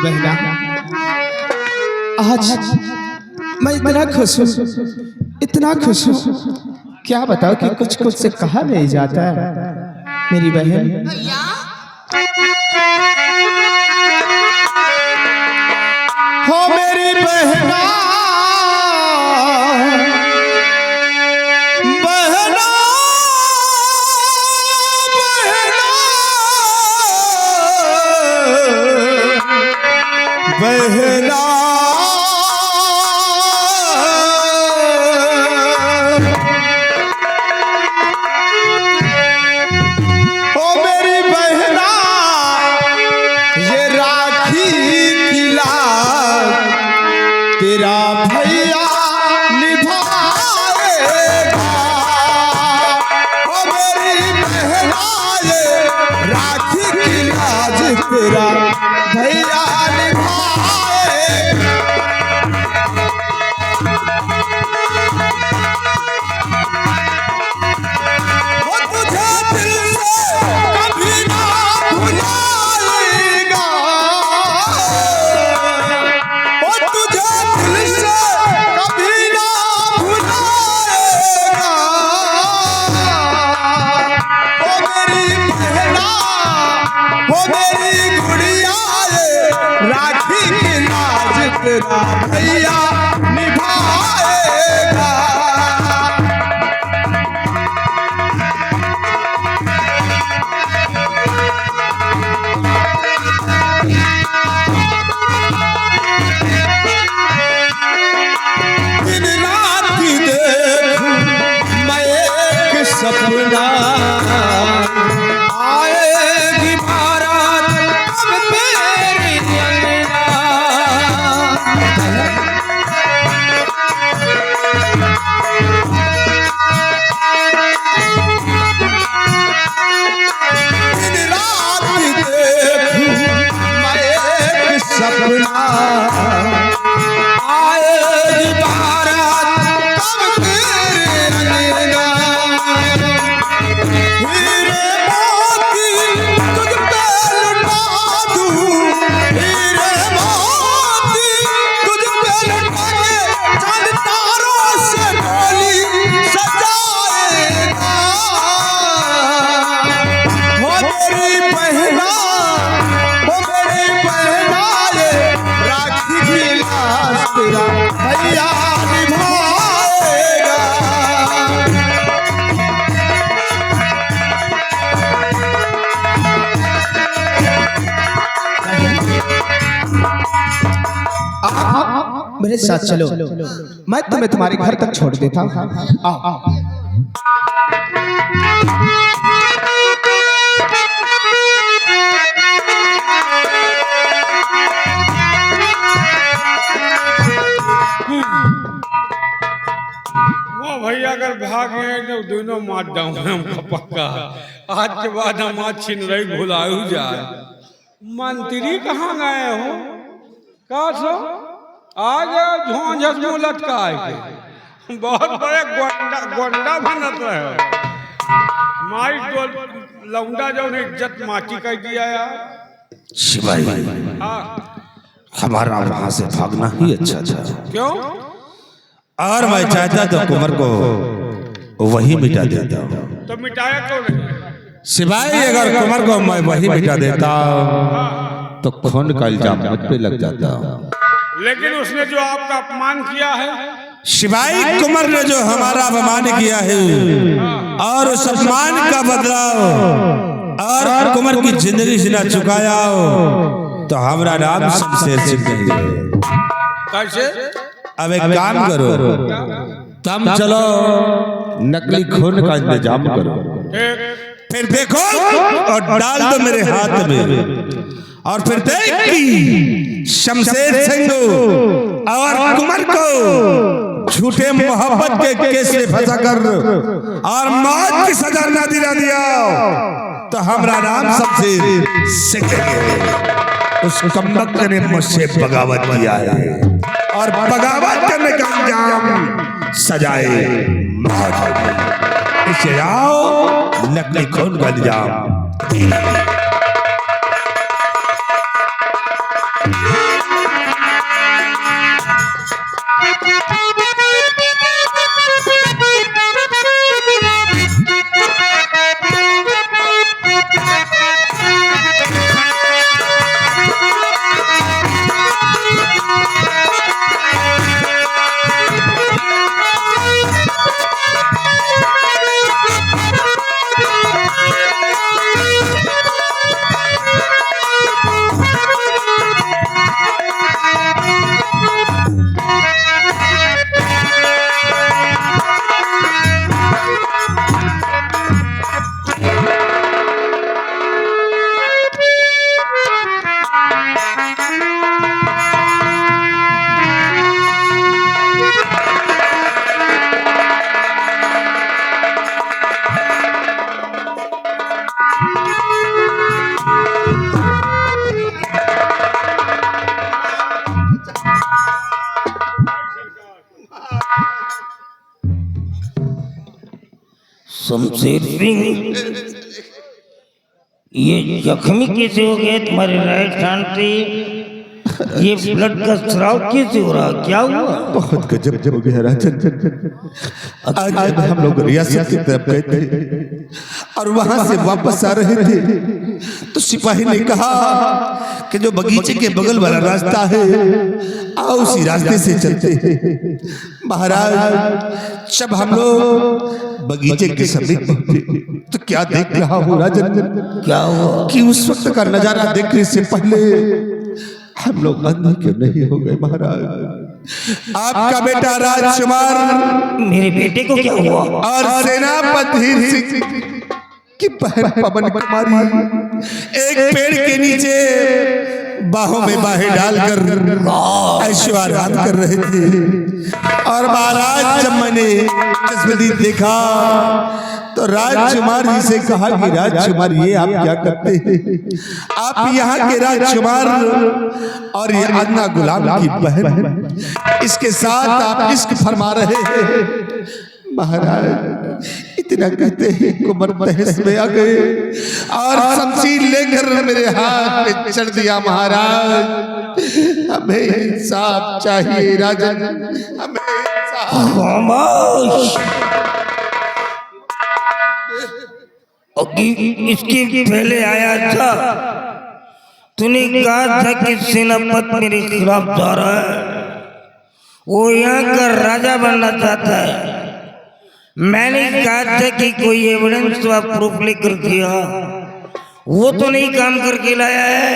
बहना, आज मैं इतना खुश हूँ, इतना खुश हूँ, क्या बताओ कि कुछ कुछ से कहा नहीं जाता है मेरी बहन। हो मेरी बहना, बहना, बहना, बहना, ओ मेरी बहना, ये राखी की लाज तेरा भैया निभाएगा। ओ मेरी बहना, ये राखी की लाज तेरा भैया तेरा भैया निभाएगा। दिन रात देखूं मैं एक सपना, आएगी बारात अब तेरी अंगना। सपना आएगी बारात कब तेरे अंगना। हीरे मोती तुझ पे लुटा दूं, हीरे मोती तुझ पे लुटा के चांद तारों से डोली सजाएगा। हो मेरी बहना, हो मेरी बहना, तेरा भैया निभाएगा। आप मेरे साथ चलो, मैं तुम्हें तुम्हारे घर तक छोड़ देता हूँ। आओ। भैया अगर भाग गए तो दोनों मार जाऊंगा हमका पक्का। आज के बाद हम आज छिन रही भुलाऊ जाए। मंत्री कहाँ गए हो? का सो आज झोंझस मुँह लटकाए के बहुत बड़े गोंडा बनत रहे। माई तो लौंडा जो ने इज्जत माटी कर दिया यार। शिवाई, हमारा वहां से भागना ही अच्छा था। क्यों? और मैं चाहता तो कुंवर को वही मिटा देता। तो मिटाया क्यों नहीं? सिवाय अगर कुंवर को मैं वही मिटा देता तो खून का इल्जाम मुझ पे लग जाता। लेकिन उसने जो आपका अपमान किया है, शिवाई कुंवर ने जो हमारा अपमान किया है और उस अपमान का बदला और कुंवर की जिंदगी से ना चुकाया तो हमारा नाम शमशेर सिंह नहीं है। कैसे? अब एक काम करो, तुम चलो नकली खून का इंतजाम करो, फिर देखो और डाल दो मेरे हाथ में, और फिर देखी शमशेर सिंह और कुंवर को झूठे मोहब्बत के केस में फंसा कर और मौत की सजा न दिला दिया तो हमारा नाम शमशेर सिंह है। उस कमबख्त ने मुझसे बगावत किया है और बगावत करने का अंजाम सजाए मौत। इसे आओ नकली खून का इंतजाम। शमशेर सिंह, ये जख्मी कैसे हो गए तुम्हारे राइट हैंड से? ये ब्लड का स्राव कैसे हो रहा, क्या हुआ? बहुत गजब हो गया राजन। आज हम लोग रियासत की तरफ गए थे और वहां से वापस आ रहे थे तो सिपाही ने कहा कि जो बगीचे के बगल वाला रास्ता है आओ उसी रास्ते से चलते हैं। महाराज जब हम लोग बगीचे के समीप पहुंचे तो क्या देख रहा हूँ राजन, क्या हुआ कि उस वक्त का नजारा देखने से पहले हम लोग अंधे क्यों नहीं हो गए महाराज। आपका बेटा राजकुमार, मेरे बेटे को क्या हुआ? और सेनापति सिंह की बहन पवन कुमारी एक पेड़ के नीचे बाहों में बाहें डालकर ऐश्वर्य कर रहे थे। और महाराज जब मैंने तस्वीर देखा तो राजकुमार जी से कहा कि राजकुमार ये आप क्या करते हैं? आप यहाँ के राजकुमार और ये अन्ना गुलाम की बहन, इसके साथ आप इश्क फरमा रहे हैं। महाराज इतना कहते हैं कुमर तहस में आ गए और शमशीर लेकर मेरे हाथ पे चढ़ दिया। महाराज हमें इंसाफ चाहिए राजन, हमें खामोश। इसके पहले आया था, तूने कहा था कि सेनापति मेरे खिलाफ जा रहा है, वो यहाँ का राजा बनना चाहता है। मैंने कहा था कि कोई एविडेंस व प्रूफ लेकर किया, वो तो नहीं काम करके लाया है।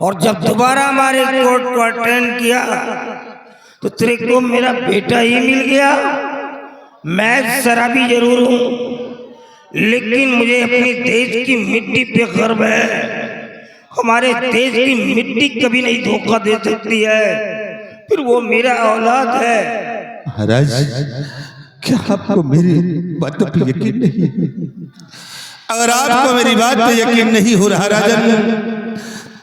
और जब दोबारा हमारे कोर्ट को अटेंड किया तो तेरे को मेरा बेटा ही मिल गया। मैं शराबी जरूर हूँ लेकिन मुझे अपने देश की मिट्टी पे गर्व है। हमारे देश की मिट्टी कभी नहीं धोखा दे सकती है, फिर वो मेरा औलाद है। महाराज क्या आपको मेरी बात पे यकीन नहीं? अगर आपको मेरी बात पे यकीन नहीं हो रहा राजन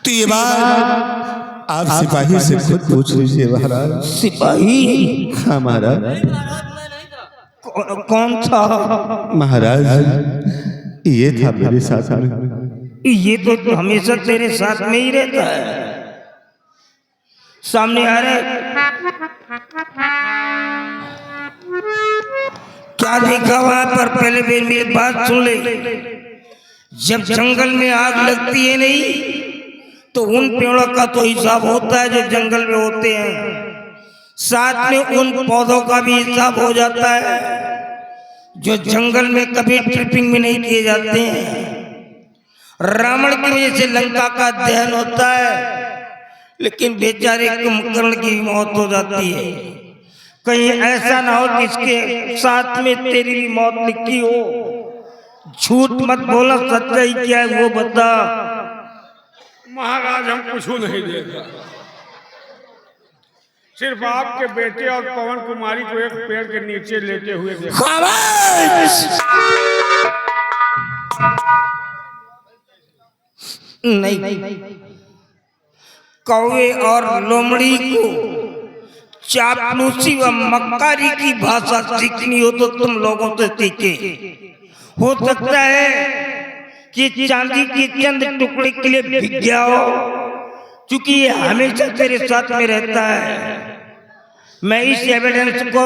तो ये बात आप सिपाही से खुद पूछ लीजिए। महाराज सिपाही? हाँ महाराज। कौन था? महाराज ये था मेरे साथ में। ये तो हमेशा तेरे साथ में ही रहता है। सामने आ रहा क्या देखा वहां पर? पहले मेरी बात सुन ले। जब जंगल में आग लगती है नहीं तो उन पेड़ों का तो हिसाब होता है जो जंगल में होते हैं, साथ में उन पौधों का भी हिसाब हो जाता है जो जंगल में कभी ट्रिपिंग में नहीं किए जाते हैं। रावण की वजह से लंका का दहन होता है लेकिन बेचारे कुंभकर्ण की मौत हो जाती है। कहीं ऐसा ना हो कि इसके साथ में तेरी भी मौत लिखी हो। झूठ मत बोला, सच्चाई क्या है वो बता। महाराज हम कुछ नहीं देखा, सिर्फ आपके बेटे और पवन कुमारी को एक पेड़ के नीचे लेटे हुए देखा। नहीं, कौवे और लोमड़ी को चापलूसी व मक्कारी की भाषा सीखनी हो तो तुम लोगों से सीखे। हो सकता है कि चांदी के चंद टुकड़े के लिए बिक गया हो क्योंकि ये हमेशा तेरे साथ में रहता है, मैं इस एविडेंस को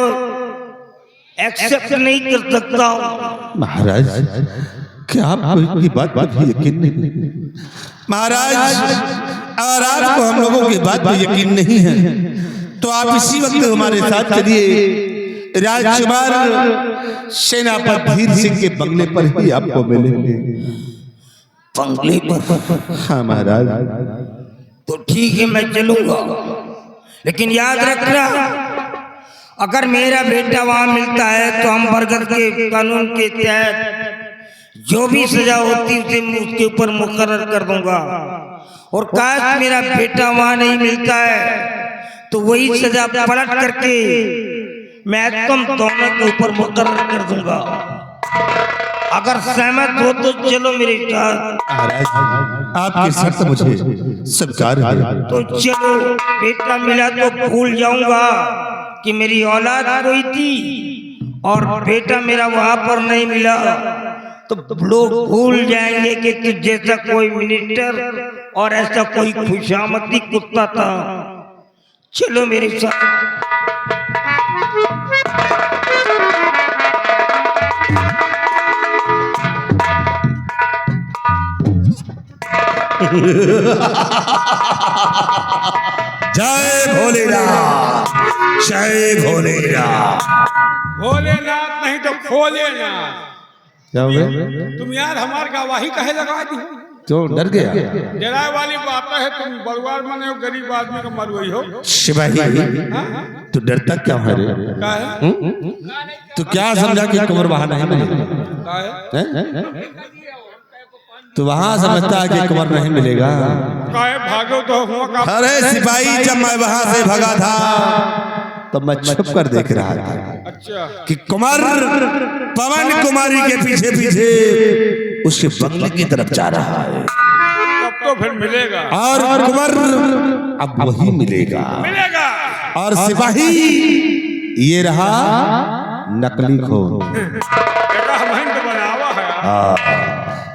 एक्सेप्ट नहीं कर सकता हूँ। महाराज क्या आपको की बात पर भी यकीन नहीं? महाराज अगर आपको हम लोगों की बात पर यकीन नहीं है तो आप इसी वक्त हमारे साथ चलिए, राजकुमार सेनापति धीर सिंह के बंगले पर ही आपको मिलेंगे। बंगले पर? हाँ महाराज। तो ठीक है, मैं चलूंगा, लेकिन याद रखना अगर मेरा बेटा वहां मिलता है तो हम बरगद के कानून के तहत जो भी सजा होती है उसे उसके ऊपर मुकर्रर कर दूंगा, और काश मेरा बेटा वहां नहीं मिलता है तो वही सजा पलट करके मैं तुम दोनों के ऊपर मुकर्रर कर दूंगा। अगर सहमत हो तो चलो मेरे साथ। महाराज आपकी शर्त मुझे स्वीकार है। तो चलो, बेटा मिला तो भूल जाऊंगा कि मेरी औलाद कोई थी, और बेटा मेरा वहां पर नहीं मिला तो लोग भूल जाएंगे कि तुझ जैसा कोई मिनिस्टर और ऐसा कोई खुशामदी कुत्ता था। चलो मेरे साथ। जय भोलेनाथ, जय भोलेनाथ। भोलेनाथ नहीं तो खोलेनाथ। क्या हो गया? तुम यार हमार गवाही कहे लगा दी? तो डर गया? डराए वाली बात है, तुम बरुआर मने हो, गरीब आदमी का मरवई हो। सिपाही तो डरता क्या है रे? का है? तो क्या समझा कि कुंवर वहां नहीं मिलेगा? का है? तो वहां समझता है कि कुंवर नहीं मिलेगा। का है? भागो तो हुआ का? अरे सिपाही, जब मैं वहां से भागा था तो मैं छुप कर देख रहा था अच्छा कि कुंवर पवन कुमारी के पीछे पीछे उसके बंगले की तरफ जा रहा है। तब तो फिर मिलेगा। और कुंवर अब वही मिलेगा। मिलेगा। और सिपाही ये रहा नकली खून। बेटा हम तो बनावा है।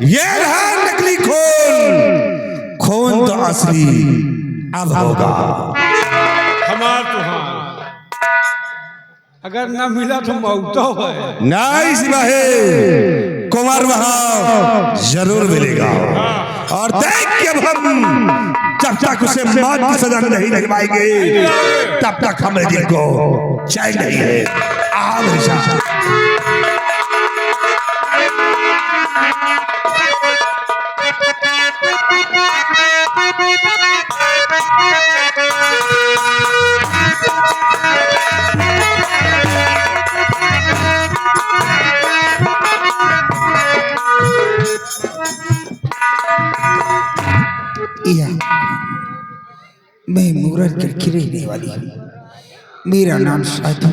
ये रहा नकली खून। खून तो असली अब होगा। हमार तुहार अगर ना मिला तो मौतो है। नहीं सिपाही, कुंवर वहां जरूर मिलेगा। और देख के हम जब तक उसे मौत की सजा नहीं लगवाएंगे तब तक हमें दिल को चैन नहीं है। आ मेरे साथ। मैं मुगरर करके रहने वाली हूँ। मेरा नाम साधु।